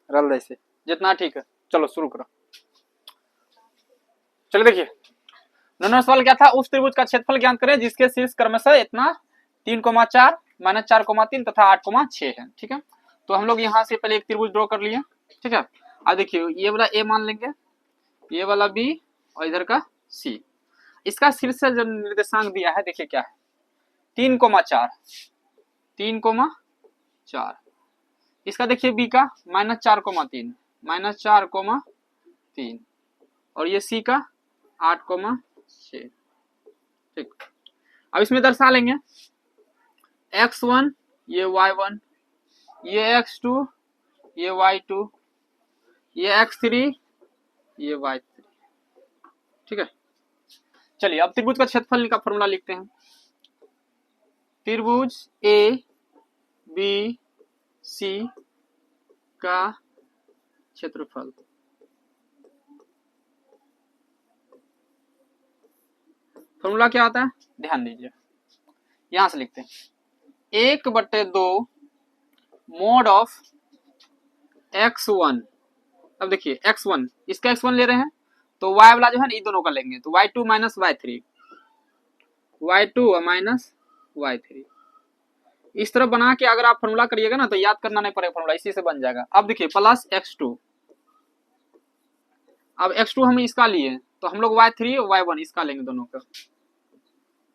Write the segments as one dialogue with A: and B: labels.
A: रल जैसे जितना ठीक है। चलो शुरू करो। चलो देखिए, नंबर सवाल क्या था, उस त्रिभुज का क्षेत्रफल ज्ञात करें जिसके शीर्ष क्रमशः इतना 3,4 -4,3 तथा 8,6 है। ठीक है, तो हम लोग यहाँ से पहले एक त्रिभुज ड्रॉ कर लिए। ठीक है, अब देखिए ये वाला ए मान लेंगे, ये वाला बी और इधर का सी। इसका शीर्ष जो निर्देशांक दिया है देखिए क्या है, 3,4 3,4। इसका देखिए बी का -4,3 -4,3 और ये सी का 8,6। ठीक, अब इसमें दर्शा लेंगे x1 ये y1, ये x2 ये y2, ये x3 ये y3। ठीक है, चलिए अब त्रिभुज का क्षेत्रफल का फॉर्मूला लिखते हैं। त्रिभुज ए बी सी का क्षेत्रफल, फॉर्मूला क्या होता है ध्यान दीजिए, यहां से लिखते हैं 1/2 मोड ऑफ x1। अब देखिए x1, इसका x1 ले रहे हैं तो y वाला जो है ना, ये दोनों का लेंगे तो y2 - y3, y2 - y3। इस तरह बना के अगर आप फॉर्मूला करिएगा ना तो याद करना नहीं पड़ेगा, फॉर्मूला इसी से बन जाएगा। अब देखिए प्लस x2, अब x2 हम इसका लिए तो हम लोग y3 और y1 इसका लेंगे दोनों का,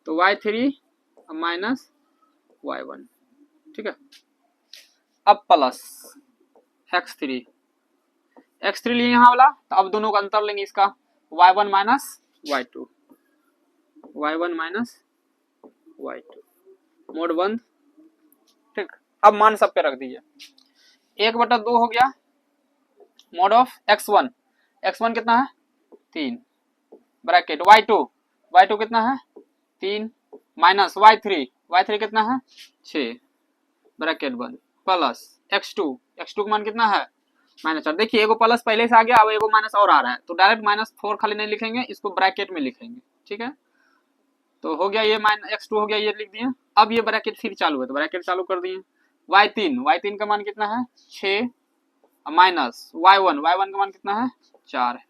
A: तो y3 - y1। ठीक है, अब प्लस x3 लिए यहाँ वाला, तो अब दोनों का अंतर लेंगे इसका y1 - y2, y1 - y2, mode बंद। ठीक, अब मान सब पे रख दीजिए। 1/2 हो गया मोड ऑफ x1, x1 कितना है 3 ब्रैकेट y2 कितना है 3 माइनस y3 कितना है 6 ब्रैकेट बंद, प्लस x2 का मान कितना है -4। देखिए एगो प्लस पहले से आ गया, अब एगो माइनस और आ रहा है तो डायरेक्ट -4 खाली नहीं लिखेंगे, इसको ब्रैकेट में लिखेंगे। ठीक है, तो हो गया ये x2 हो गया, ये लिख दिए। अब ये ब्रैकेट फिर चालू है तो ब्रैकेट चालू कर दिए। y3 का मान कितना है 6 माइनस y1 का मान कितना है 4 है,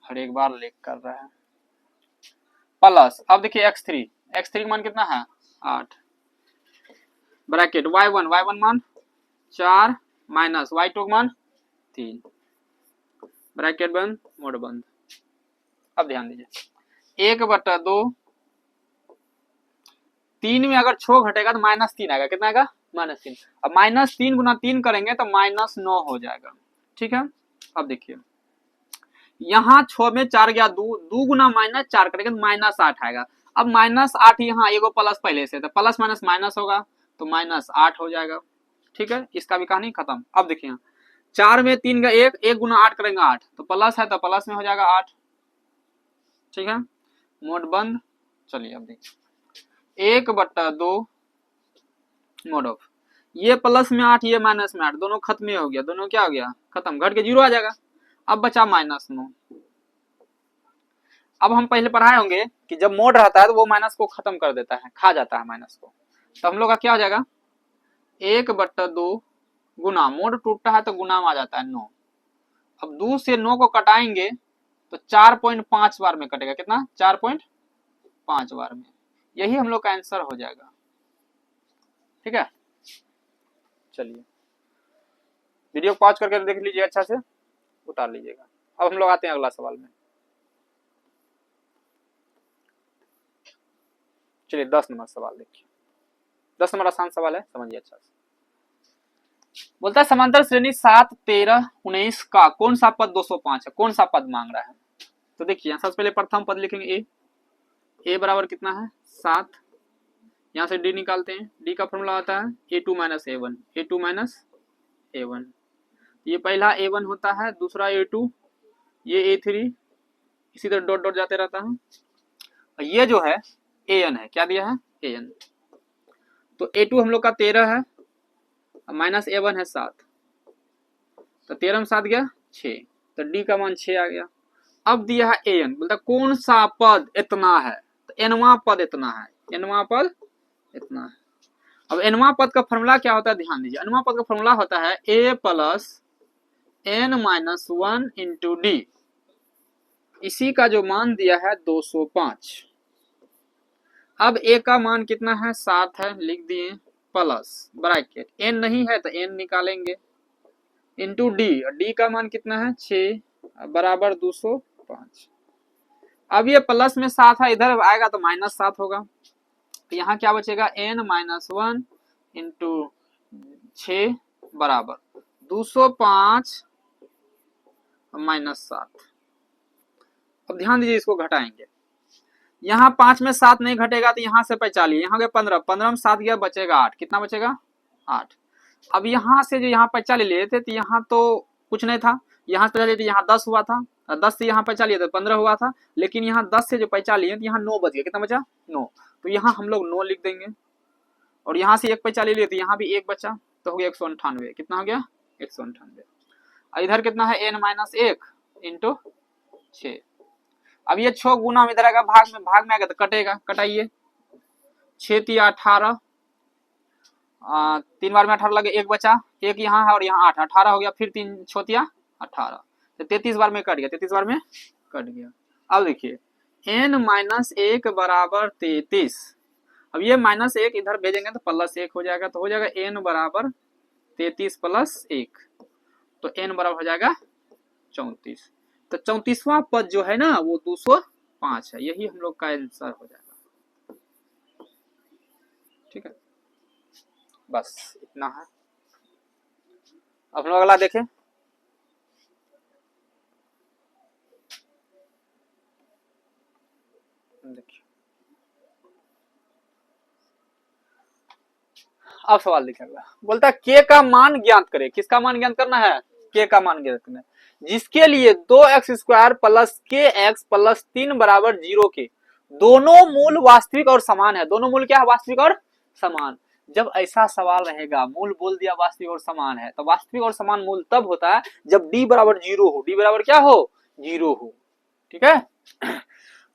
A: हर एक बार लिख कर रहा है, प्लस अब देखिए x3 का मान कितना है 8 ब्रैकेट y1 मान 4 माइनस y2 का मान 3 ब्रैकेट बंद, मोड बंद। अब ध्यान दीजिए 1/2, 3 में अगर 6 घटेगा तो -3 आएगा, कितना आएगा -3। अब -3 गुना 3 करेंगे तो -9 हो जाएगा। ठीक है, अब देखिए यहाँ 6 में 4 गया 2 गुना -4 करेंगे तो -8 आएगा। अब -8 यहाँ एगो प्लस पहले से, तो प्लस माइनस माइनस होगा तो -8 हो जाएगा। ठीक है, इसका भी कहानी खत्म। अब देखिए यहाँ 4 में 3 का 1 गुना 8 करेंगे 8, तो प्लस है तो प्लस में हो जाएगा 8। ठीक है, मोड बंद। चलिए अब देखिए 1/2 मोड ऑफ, ये प्लस में 8 ये माइनस में 8 दोनों खत्म हो गया, दोनों क्या हो गया खत्म, घट के 0 आ जाएगा। अब बचा -9। अब हम पहले पढ़ाए होंगे कि जब मोड रहता है तो वो माइनस को खत्म कर देता है, खा जाता है माइनस को, तो हम लोग का क्या हो जाएगा 1/2 गुना, मोड टूटता है तो गुना में आ जाता है 9। अब 2 से 9 को कटाएंगे तो 4.5 बार में कटेगा, कितना 4.5 बार में, यही हम लोग का आंसर हो जाएगा। ठीक है, चलिए वीडियो पॉज करके देख लीजिए, अच्छा से उतार लीजिएगा। अब हम लोग आते हैं अगला सवाल में। चलिए 10 नंबर सवाल देखिए, 10 नंबर आसान सवाल है, समझिए अच्छा से। बोलता है समांतर श्रेणी 7, 13, 19 का कौन सा पद 205 है, कौन सा पद मांग रहा है। तो देखिए सबसे पहले प्रथम पद लिखेंगे ए बराबर कितना है 7, यहाँ से डी निकालते हैं, डी का फॉर्मूला आता है a2 - a1, ये पहला a1 होता है, दूसरा a2, ये a3, इसी तरह डॉट डॉट जाते रहता है, और ये जो है an है, क्या दिया है an, तो a2 हम लोग का 13 है माइनस a1 है 7, तो 13 में 7 गया 6, तो डी का मान 6 आ गया। अब दिया है an, बोलता कौन सा पद इतना है, तो nवां पद इतना है, nवां पद इतना है। अब nवां पद का फॉर्मूला क्या होता है ध्यान दीजिए, nवां पद का फॉर्मूला होता है a plus n minus 1 into D, इसी का जो मान दिया है 205। अब a का मान कितना है 7 है, लिख दिए, प्लस ब्रैकेट n नहीं है तो n निकालेंगे, इंटू डी, डी का मान कितना है 6 बराबर 205। अब ये प्लस में 7 है, इधर आएगा तो माइनस 7 होगा, तो यहाँ क्या बचेगा n माइनस 1 इंटू 6 बराबर 205 माइनस 7। अब ध्यान दीजिए, इसको घटाएंगे, यहाँ 5 में 7 नहीं घटेगा तो यहाँ से 45, यहाँ गया 15, 15 में 7 गया, बचेगा 8, कितना बचेगा 8। अब यहाँ से जो यहाँ 45 लिए थे तो यहाँ तो कुछ नहीं था, यहाँ से 45 यहाँ 10 हुआ था, 10 से यहाँ 45 तो 15 हुआ था, लेकिन यहाँ 10 से जो 45 लिए तो यहाँ 9 बच गया, कितना बचा 9, तो यहाँ हम लोग 9 लिख देंगे, और यहाँ से 1 45 लिए तो यहाँ भी 1 बचा, तो हो गया 198, कितना हो गया 198। इधर कितना है n माइनस 1 इंटू 6। अब ये 6 गुना में इधर आएगा, भाग में आएगा तो कटेगा, कटाइए, 6 तिया 18, 3 बार में 18 लगे, 1 बचा, 1 यहाँ है और यहाँ 8, 18 हो गया, फिर 3 6 18, तो 33 बार में कट गया, 33 बार में कट गया। अब देखिए n माइनस 1 बराबर 33, अब ये माइनस 1 इधर भेजेंगे तो प्लस 1 हो जाएगा, तो हो जाएगा n बराबर 33 प्लस 1, तो n बराबर हो जाएगा 34। तो 34वां पद जो है ना वो 205 है, यही हम लोग का आंसर हो जाएगा। ठीक है, बस इतना है। अब हम लोग अगला देखें, देखिए अब सवाल लिखेगा, बोलता है k का मान ज्ञात करें, किसका मान ज्ञात करना है, k का मान ज्ञात करना है, जिसके लिए 2x² प्लस kx प्लस 3 बराबर 0 के दोनों मूल वास्तविक और समान है। दोनों मूल क्या है, वास्तविक और समान। जब ऐसा सवाल रहेगा, मूल बोल दिया वास्तविक और समान है, तो वास्तविक और समान मूल तब होता है जब d बराबर 0 हो, d बराबर क्या हो 0 हो। ठीक है,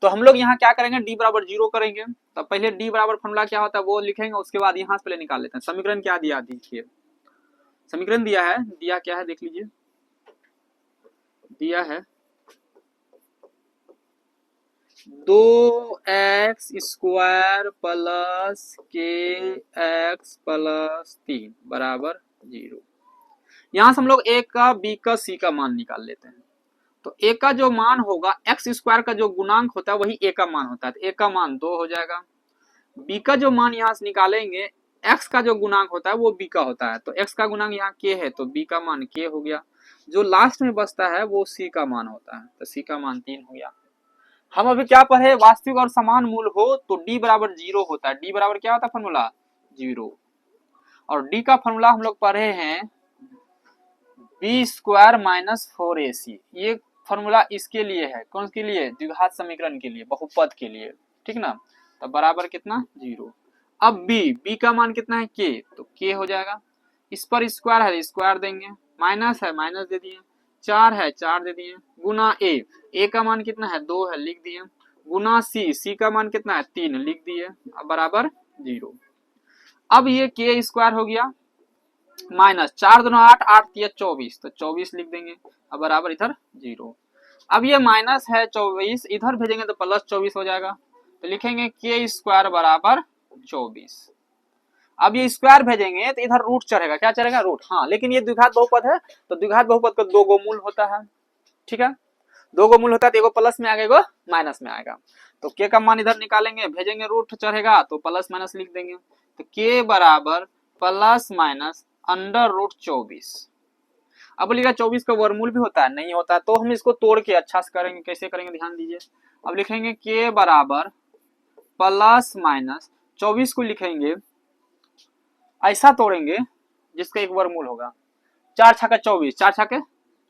A: तो हम लोग यहाँ क्या करेंगे, d बराबर 0 करेंगे, तो पहले d बराबर फॉर्मूला क्या होता है वो लिखेंगे, उसके बाद यहाँ से पहले निकाल लेते हैं। समीकरण क्या दिया, देखिए समीकरण दिया है, दिया क्या है देख लीजिए, दिया है 2x² प्लस kx प्लस 3 बराबर 0। यहां से हम लोग a का b का c का मान निकाल लेते हैं। तो a का जो मान होगा, x² का जो गुणांक होता है वही a का मान होता है, तो a का मान 2 हो जाएगा। b का जो मान यहां से निकालेंगे, x का जो गुणांक होता है वो b का होता है, तो x का गुणांक यहाँ k है, तो b का मान k हो गया। जो लास्ट में बचता है वो c का मान होता है, तो c का मान 3 हो गया। हम अभी क्या पढ़े, वास्तविक और समान मूल हो तो d बराबर 0 होता है। d बराबर क्या होता है फॉर्मूला 0, और d का फॉर्मूला हम लोग पढ़े हैं b² माइनस 4ac। ये फॉर्मूला इसके लिए है, कौन के लिए, द्विघात समीकरण के लिए, बहुपद के लिए, ठीक ना। तो बराबर कितना 0। अब b का मान कितना है k, तो k हो जाएगा, इस पर स्क्वायर है स्क्वायर देंगे, माइनस है माइनस दे दिए, 4 है 4 दे दिए, गुना a का मान कितना है 2 है लिख दिए, गुना c का मान कितना है 3 लिख दिए, अब बराबर 0। अब ये k² हो गया, माइनस 4 दूना 8, 8 तिया 24, तो 24 लिख देंगे, अब बराबर इधर 0। अब ये माइनस है 24, इधर भेजेंगे तो प्लस 24 हो जाएगा, तो लिखेंगे k² बराबर 24। अब ये स्क्वायर भेजेंगे तो इधर रूट चढ़ेगा, क्या चढ़ेगा रूट, हाँ, लेकिन ये द्विघात बहुपद है तो द्विघात बहुपद का 2 गो मूल होता है। ठीक है, 2 गो मूल होता है तो एगो प्लस में आएगा एगो माइनस में आएगा, तो k का मान इधर निकालेंगे, भेजेंगे रूट चढ़ेगा तो प्लस माइनस लिख देंगे, तो k बराबर प्लस माइनस अंडर रूट 24। अब बोलिएगा 24 का वर्गमूल भी होता है, नहीं होता है, तो हम इसको तोड़ के अच्छा से करेंगे, कैसे करेंगे ध्यान दीजिए। अब लिखेंगे k बराबर प्लस माइनस 24 को लिखेंगे ऐसा तोड़ेंगे जिसका एक वर्गमूल होगा, 4 छक्का 24, 4 छक्के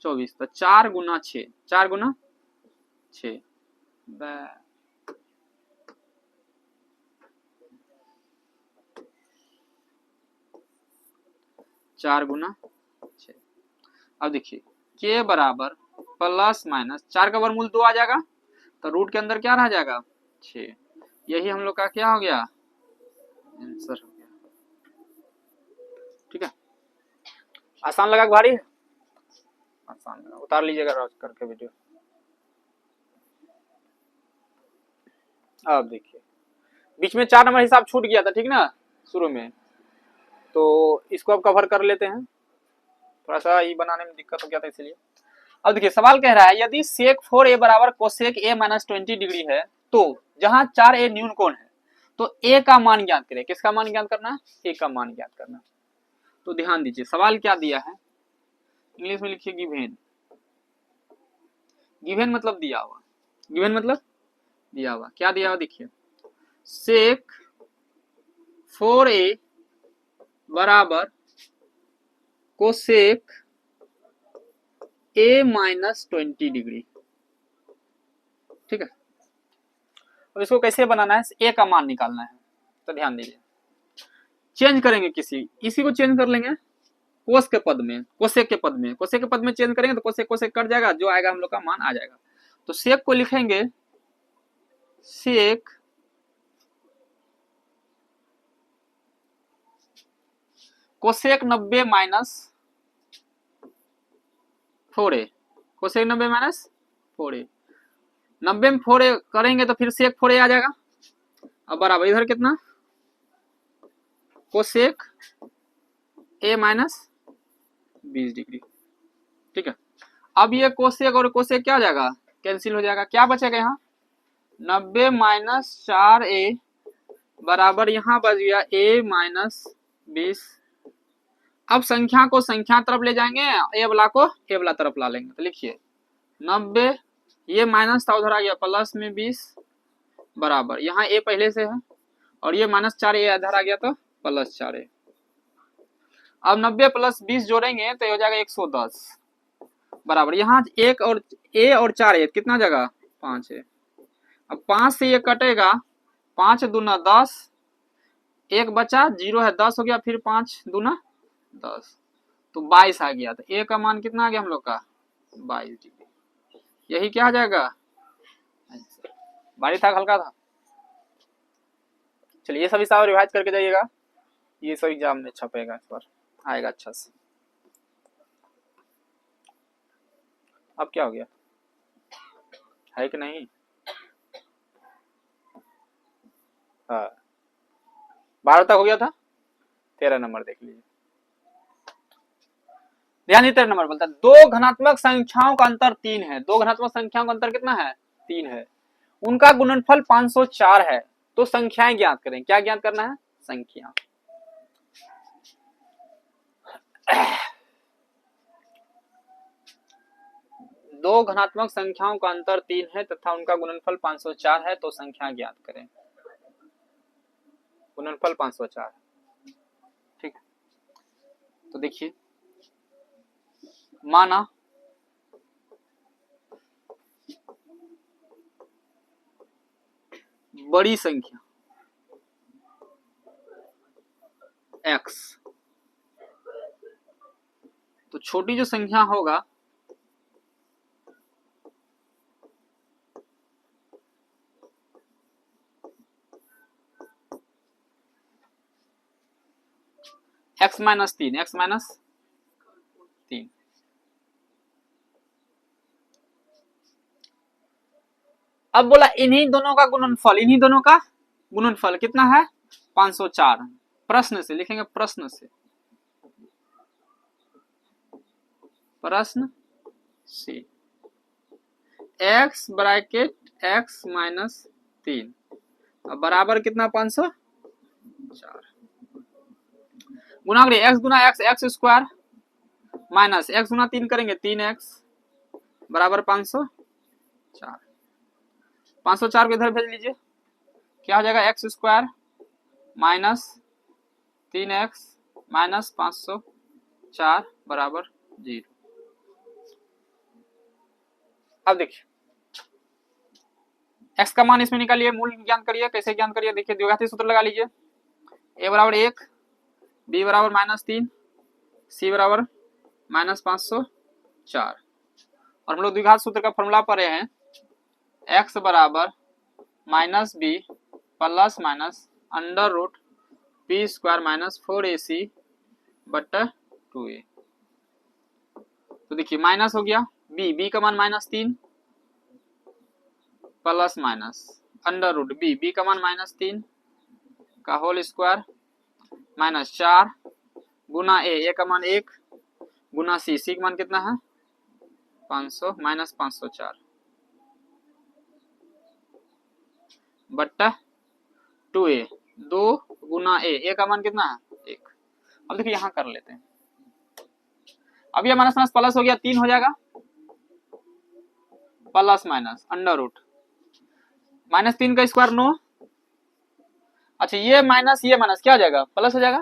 A: 24, तो 4 गुना 6, 4 गुना 6, 4 गुना 6। अब देखिए k बराबर प्लस माइनस 4 का वर्गमूल 2 आ जाएगा, तो रूट के अंदर क्या रह जाएगा 6, यही हम लोग का क्या हो गया आंसर हो गया। ठीक है, आसान लगा भारी है। आसान लगा, उतार लीजिएगा रॉज करके वीडियो। अब देखिए बीच में 4 नंबर हिसाब छूट गया था, ठीक ना शुरू में, तो इसको अब कवर कर लेते हैं, थोड़ा सा ये बनाने में दिक्कत हो गया था इसलिए। अब देखिए सवाल कह रहा है यदि सेक 4a बराबर कोसेक a माइनस 20 डिग्री है तो जहां 4a न्यून कोण है तो a का मान ज्ञात करें। किसका मान ज्ञात करना है? a का मान ज्ञात करना। तो ध्यान दीजिए सवाल क्या दिया है, इंग्लिश में लिखिए गिवेन। गिवेन मतलब दिया हुआ, गिवेन मतलब दिया हुआ। क्या दिया हुआ देखिए, सेक 4a बराबर कोसेक a माइनस 20 डिग्री, ठीक है। अब इसको कैसे बनाना है, a का मान निकालना है। तो ध्यान दीजिए चेंज करेंगे, इसी को चेंज कर लेंगे कोस के पद में, कोसेक के पद में, कोसेक के पद में चेंज करेंगे तो कोसेक कोसेक कट जाएगा, जो आएगा हम लोग का मान आ जाएगा। तो सेक को लिखेंगे sec cosec 90 minus 4a, cosec 90 minus 4a, 90 में 4a करेंगे तो फिर सेक 4a आ जाएगा। अब बराबर इधर कितना कोसेक a माइनस 20 डिग्री, ठीक है। अब ये कोसेक और कोसेक क्या हो जाएगा, कैंसिल हो जाएगा। क्या बचेगा यहाँ 90 माइनस 4a बराबर यहाँ बच गया a माइनस 20। अब संख्या को संख्या तरफ ले जाएंगे, ए वाला को ए वाला तरफ ला लेंगे। तो लिखिए 90, ये माइनस था उधर आ गया प्लस में 20 बराबर यहाँ ए पहले से है और ये माइनस 4a इधर आ गया तो प्लस 4a। अब 90 प्लस 20 जोड़ेंगे तो हो जाएगा 110 बराबर यहाँ एक और a और 4a कितना जगह 5 है। अब 5 से ये कटेगा, 5 दूना 10, एक बचा 0 है 10 हो गया, फिर 5 दूना 10 तो 22 आ गया। तो a का मान कितना आ गया हम लोग का 22 डिग्री। यही क्या आ जाएगा, भारी था हल्का था। चलिए ये सभी हिसाब रिवाइज करके जाइएगा, ये सब एग्जाम में छपेगा, इस बार आएगा अच्छा से। अब क्या हो गया है कि नहीं, हाँ 12 तक हो गया था। 13 नंबर देख लीजिए, ध्यान दीजिए 13 नंबर बोलता है दो घनात्मक संख्याओं का अंतर 3 है। दो घनात्मक संख्याओं का अंतर कितना है 3 है, उनका गुणनफल 504 है, तो संख्याएं ज्ञात करें। क्या ज्ञात करना है, संख्या। दो घनात्मक संख्याओं का अंतर 3 है तथा उनका गुणनफल 504 है, तो संख्या ज्ञात करें। गुणनफल 504, ठीक है। तो देखिए माना बड़ी संख्या x, तो छोटी जो संख्या होगा x माइनस 3, x माइनस 3। अब बोला इन्हीं दोनों का गुणनफल, इन्हीं दोनों का गुणनफल कितना है 504। प्रश्न से लिखेंगे, प्रश्न से, प्रश्न से x ब्रैकेट x माइनस 3 अब बराबर कितना 504 गुना करिए x गुना x, x square minus x गुना 3 करेंगे 3x बराबर 504। 504 को इधर भेज लीजिए, क्या हो जाएगा x square minus 3x minus 504 बराबर 0। अब देखिए x का मान इसमें निकालिए, मूल ज्ञान करिए। कैसे ज्ञान करिए देखिए, द्विघाती सूत्र लगा लीजिए। a बराबर 1, b बराबर माइनस 3, c बराबर माइनस 504। और हम लोग द्विघात सूत्र का फॉर्मूला पढ़े हैं, x बराबर minus b plus minus under root p square minus 4ac बटा 2a। तो देखिए देखिए माइनस हो गया, बी का मान -3 plus minus under root b का मान -3 का होल स्क्वायर -4 गुना ए का मान 1 गुना सी का मान कितना है 500 -504 बट्टा 2a 2 गुना ए का मान कितना है 1। अब देखिए यहां कर लेते हैं, अब ये माइनस माइनस प्लस हो गया 3 हो जाएगा प्लस माइनस अंडर रूट -3 का स्क्वायर 9। अच्छा ये माइनस क्या हो जाएगा प्लस हो जाएगा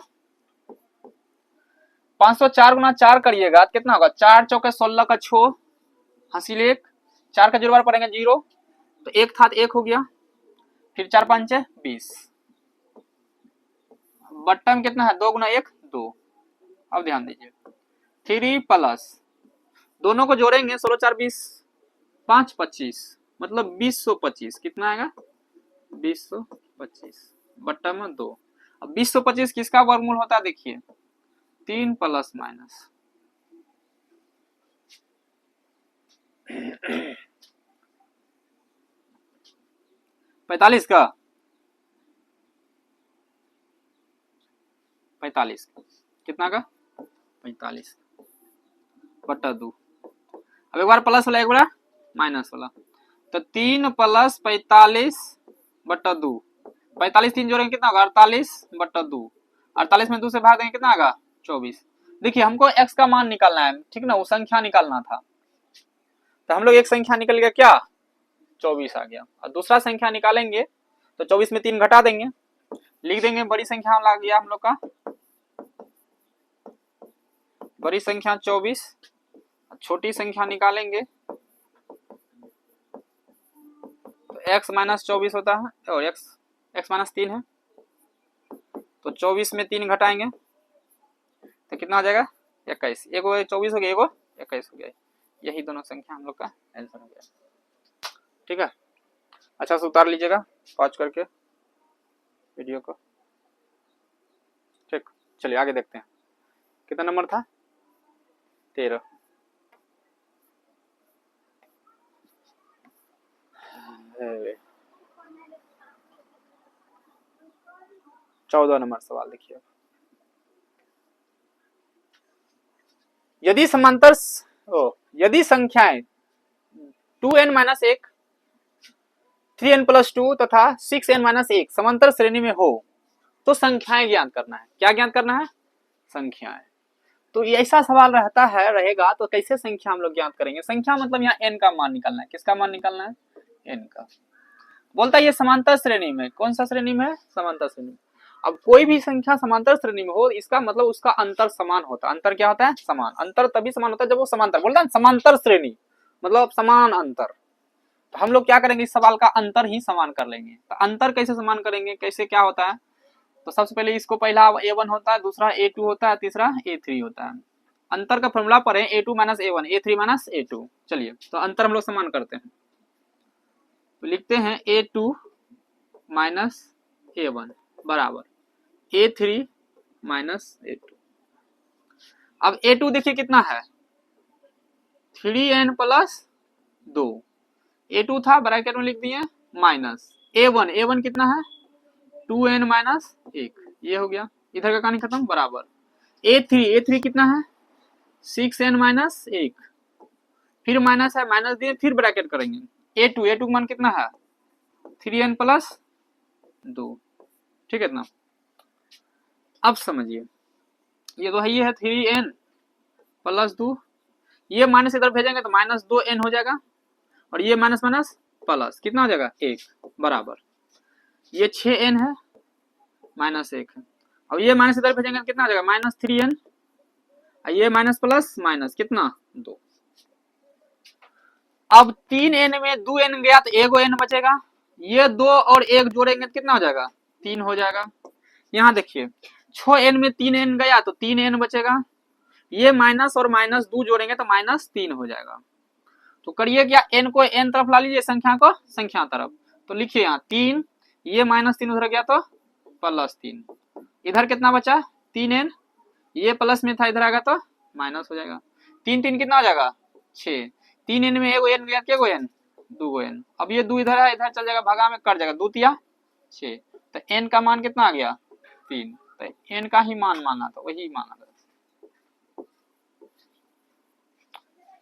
A: 504 गुना 4 करिएगा कितना होगा 4 चौके 16 का 6 हासिल 1 4 का 0 बार पड़ेंगे 0 तो 1 था 1 हो गया फिर 4 5 20 बट्टा में कितना है 2 गुना 1 2। अब ध्यान दीजिए 3 प्लस दोनों को जोड़ेंगे 16 4 20 5 25 मतलब 2025 कितना आएगा 2025 बट्टा में 2। अब 2025 किसका वर्गमूल होता है देखिए 3 प्लस माइनस पैतालीस का 45 कितना का 45 बट्टा 2। अब एक बार प्लस वाला एक बार माइनस वाला तो 3 प्लस 45 बट्टा 2 45 3 जोड़ेंगे कितना होगा 48 बट्टा 2 48 में 2 से भाग देंगे कितना होगा 24। देखिए हमको x का मान निकालना है ठीक ना वो संख्या निकालना था तो हम लोग एक संख्या निकल गया क्या 24 आ गया और दूसरा संख्या निकालेंगे तो 24 में 3 घटा देंगे लिख देंगे बड़ी संख्या ला गया हम लोग का बड़ी संख्या 24 छोटी संख्या निकालेंगे तो x माइनस 24 होता है और x माइनस 3 है तो 24 में 3 घटाएंगे तो कितना हो जाएगा 21 एगो 24 हो गया एगो 21 हो गया यही दोनों संख्या हम लोग का आंसर हो गया ठीक है। अच्छा से उतार लीजिएगा पॉज करके वीडियो को ठीक। चलिए आगे देखते हैं कितना नंबर था 13। चौदह नंबर सवाल देखिए यदि संख्याएं 2n माइनस 1 3n प्लस 2 तथा 6n माइनस 1 समांतर श्रेणी में हो तो संख्याएं ज्ञात करना है। क्या ज्ञात करना है संख्याएं। तो ऐसा सवाल रहेगा तो कैसे संख्या हम लोग ज्ञात करेंगे। संख्या मतलब यहाँ n का मान निकालना है। किसका मान निकालना है n का। बोलता है ये समांतर श्रेणी में कौन सा श्रेणी में है समांतर श्रेणी। अब कोई भी संख्या समांतर श्रेणी में हो इसका मतलब उसका अंतर समान होता है। अंतर क्या होता है समान। अंतर तभी समान होता है जब वो समांतर बोलता है समांतर श्रेणी मतलब समान अंतर। तो हम लोग क्या करेंगे इस सवाल का अंतर ही समान कर लेंगे। तो अंतर कैसे समान करेंगे कैसे क्या होता है तो सबसे पहले इसको पहला a1 होता है दूसरा a2 होता है तीसरा a3 होता है। अंतर का फॉर्मूला पढ़े a2 minus a1 a3 minus a2। चलिए तो अंतर हम लोग समान करते हैं तो लिखते हैं a2 माइनस a1 बराबर a3 माइनस a2। अब a2 देखिए कितना है 3n प्लस 2 a2 था ब्रैकेट में लिख दिए माइनस a1 कितना है 2n माइनस 1 ये हो गया इधर का कहानी खत्म बराबर a3 कितना है 6n माइनस 1 फिर माइनस है माइनस दिए फिर ब्रैकेट करेंगे a2 मान कितना है 3n प्लस 2 ठीक है ना। अब समझिए ये तो है ये है 3n प्लस 2 ये माइनस इधर भेजेंगे तो माइनस 2n हो जाएगा और ये माइनस माइनस प्लस कितना हो जाएगा 1 बराबर ये 6n है माइनस 1 है। अब ये माइनस इधर भेजेंगे कितना हो जाएगा माइनस 3n ये माइनस प्लस माइनस कितना 2। अब 3n में 2n गया तो एगो n बचेगा ये 2 और 1 जोड़ेंगे तो कितना हो जाएगा 3 हो जाएगा। यहाँ देखिए 6n में 3n गया तो 3n बचेगा ये माइनस और माइनस 2 जोड़ेंगे तो माइनस 3 हो जाएगा। तो करिए क्या n को n तरफ ला लीजिए संख्या को संख्या तरफ तो लिखिए यहाँ 3 ये माइनस 3 उधर गया तो प्लस 3 इधर कितना बचा 3n ये प्लस में था इधर आएगा तो माइनस हो जाएगा तीन तीन कितना हो जाएगा 6, 3 n में एगो n गया, क्या n 2 n। अब ये 2 इधर है, इधर चल जाएगा, भागा में कट जाएगा, 2 तिया 6, तो n का मान कितना आ गया 3, तो n का ही मान मांगा, तो वही मांगा था।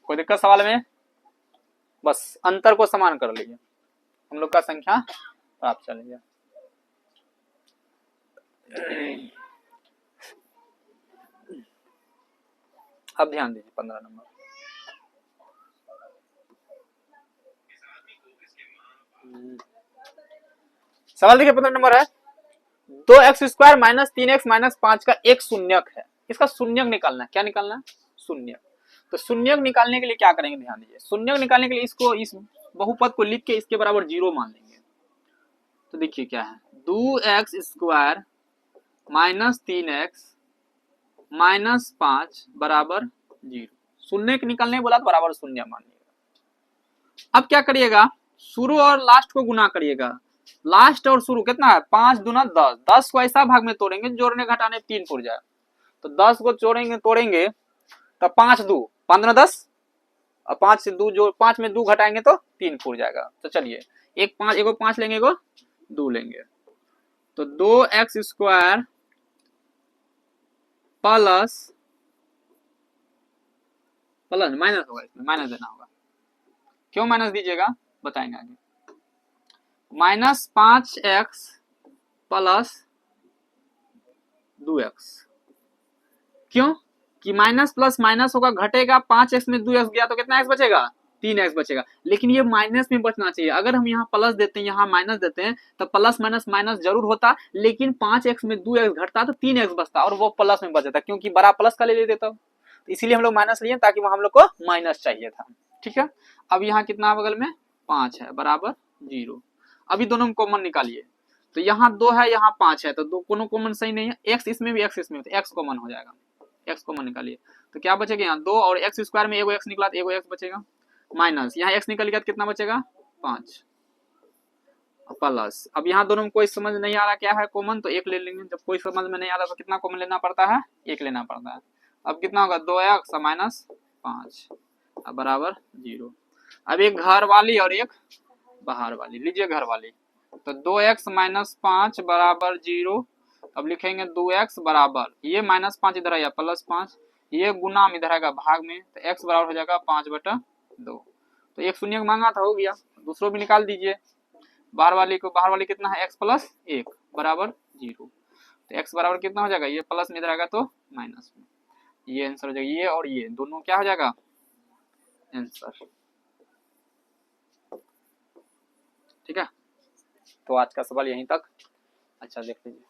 A: कोई दिक्कत सवाल में? बस अंतर को समान कर लीजिए, हम लोग का संख्या प्राप्त चलेगा। अब ध्यान दीजिए 15 नंबर, सवाल देखिए 15 नंबर है, 2x² माइनस 3x माइनस 5 का एक शून्यक है, इसका शून्यक निकालना है। क्या निकालना है? शून्यक। तो शून्यक निकालने के लिए क्या करेंगे, ध्यान दीजिए। शून्यक निकालने के लिए इसको, इस बहुपद को लिख के इसके बराबर 0 मान लेंगे। तो देखिए क्या है, 2x² माइनस 3x माइनस 5 बराबर 0। शून्यक निकालने बोला तो बराबर शून्य मानिएगा। अब क्या करिएगा, शुरू और लास्ट को गुना करिएगा। लास्ट और शुरू कितना है, 5 दूना 10, 10 को ऐसा भाग में तोड़ेंगे जोड़ने घटाने 3 पुर जाए, तो 10 को तोड़ेंगे तो 5 2 15 10, और 5 से 2 जो 5 में 2 घटाएंगे तो 3 पुर जाएगा। तो चलिए एक 5 लेंगे, एगो 2 लेंगे, तो 2x² प्लस माइनस होगा, इसमें माइनस देना होगा। क्यों माइनस दीजिएगा बताएंगे आगे। माइनस 5x प्लस 2x, क्यों कि माइनस प्लस माइनस होगा, घटेगा, 5x में 2x गया तो कितना x बचेगा, 3x बचेगा। लेकिन ये माइनस में बचना चाहिए। अगर हम यहाँ प्लस देते हैं, यहाँ माइनस देते हैं, तो प्लस माइनस माइनस जरूर होता, लेकिन 5x में 2x घटता तो 3x बचता, और वो प्लस में बच जाता, क्योंकि बड़ा प्लस का ले देता। तो इसीलिए हम लोग माइनस लिए, ताकि वहां हम लोग को माइनस चाहिए था। ठीक है, अब यहाँ कितना बगल में 5 है बराबर 0। अभी दोनों में कॉमन निकालिए, तो यहाँ 2 है, यहाँ 5 है, तो दो कोनो कॉमन सही नहीं है, x इसमें भी x इसमें भी, तो x कॉमन हो जाएगा, x कॉमन निकालिए, तो क्या बचेगा यहाँ 2, और x² में एगो x निकला तो एगो x बचेगा, माइनस यहाँ x निकल गया तो कितना बचेगा 5 प्लस। अब यहाँ दोनों में कोई समझ नहीं आ रहा क्या है कॉमन, तो एक ले लेंगे। जब कोई समझ में नहीं आ रहा तो कितना कॉमन लेना पड़ता है, एक लेना पड़ता है। अब कितना होगा 2x माइनस 5 बराबर 0। अब एक घर वाली और एक बाहर वाली, लीजिए घर वाली, तो 2x माइनस 5 बराबर 0। अब लिखेंगे 2x बराबर, ये माइनस 5 इधर आया प्लस 5, ये गुना में इधर आएगा भाग में, तो x बराबर हो जाएगा 5/2। तो एक शून्य मांगा था, हो गया। दूसरों भी निकाल दीजिए, बाहर वाली कितना है, x प्लस 1 बराबर 0। तो x बराबर कितना हो जाएगा, ये प्लस में इधर आएगा तो माइनस में, ये आंसर हो जाएगा। ये और ये दोनों क्या हो जाएगा आंसर। ठीक है, तो आज का सवाल यहीं तक। अच्छा देख लीजिए।